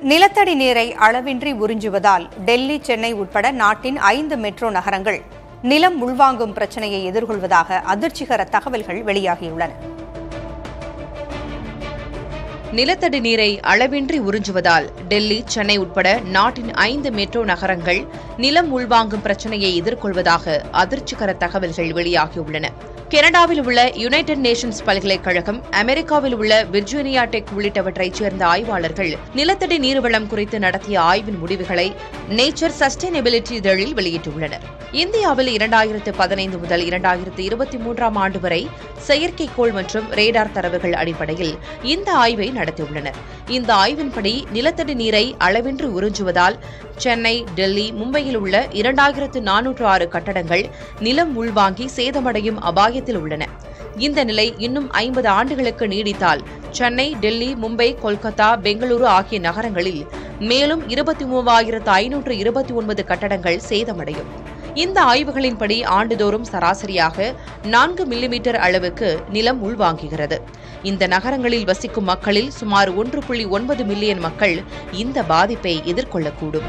நிலத்தடி நீரை அளவின்றி உறிஞ்சுவதால் டெல்லி, சென்னை உட்பட நாட்டின் 5 மெட்ரோ நகரங்கள் நிலம் உள்வாங்கும் பிரச்சினையை எதிர்கொள்வதாக அதிர்ச்சிகர தகவல்கள் வெளியாகியுள்ளன. நிலத்தடி நீரை அளவின்றி உறிஞ்சுவதால் டெல்லி, சென்னை உட்பட நாட்டின் 5 மெட்ரோ நகரங்கள் நிலம் உள்வாங்கும் பிரச்சினையை எதிர்கொள்வதாக அதிர்ச்சிகர தகவல்கள் வெளியாகியுள்ளன. கனடாவில் உள்ள யுனைடெட் நேஷன்ஸ் பல்கலைக்கழகம், அமெரிக்காவில் உள்ள விர்ஜீனியா டெக் உள்ளிட்டவற்றைச் சேர்ந்த ஆய்வாளர்கள் நிலத்தடி நீர்வளம் குறித்து நடத்திய ஆய்வின் முடிவுகளை நேச்சர் சஸ்டைனபிலிட்டி இதழில் வெளியிட்டுள்ளனர். இந்தியாவில் 2015 முதல் 2023 ஆண்டு வரை செயற்கைக்கோள் மற்றும் ரேடார் தரவுகள் அடிப்படையில் இந்த ஆய்வை நடத்தியுள்ளனர். இந்த ஆய்வின்படி நிலத்தடி நீரை அளவின்றி உறிஞ்சுவதால் சென்னை, டெல்லி, மும்பையில் உள்ள 2406 கட்டடங்கள் நிலம் உள்வாங்கி சேதமடையும் அபாயத்தில் உள்ளன. இந்த நிலை இன்னும் 50 ஆண்டுகளுக்கு நீடித்தால் சென்னை, டெல்லி, மும்பை, கொல்கத்தா, பெங்களூரு ஆகிய நகரங்களில் மேலும் 23,529 கட்டடங்கள் சேதமடையும். இந்த ஆய்வுகளின்படி ஆண்டுதோறும் சராசரியாக 4 மில்லிமீட்டர் அளவுக்கு நிலம் உள்வாங்குகிறது. இந்த நகரங்களில் வசிக்கும் மக்களில் சுமார் 1.9 மில்லியன் மக்கள் இந்த பாதிப்பை எதிர்கொள்ளக்கூடும்.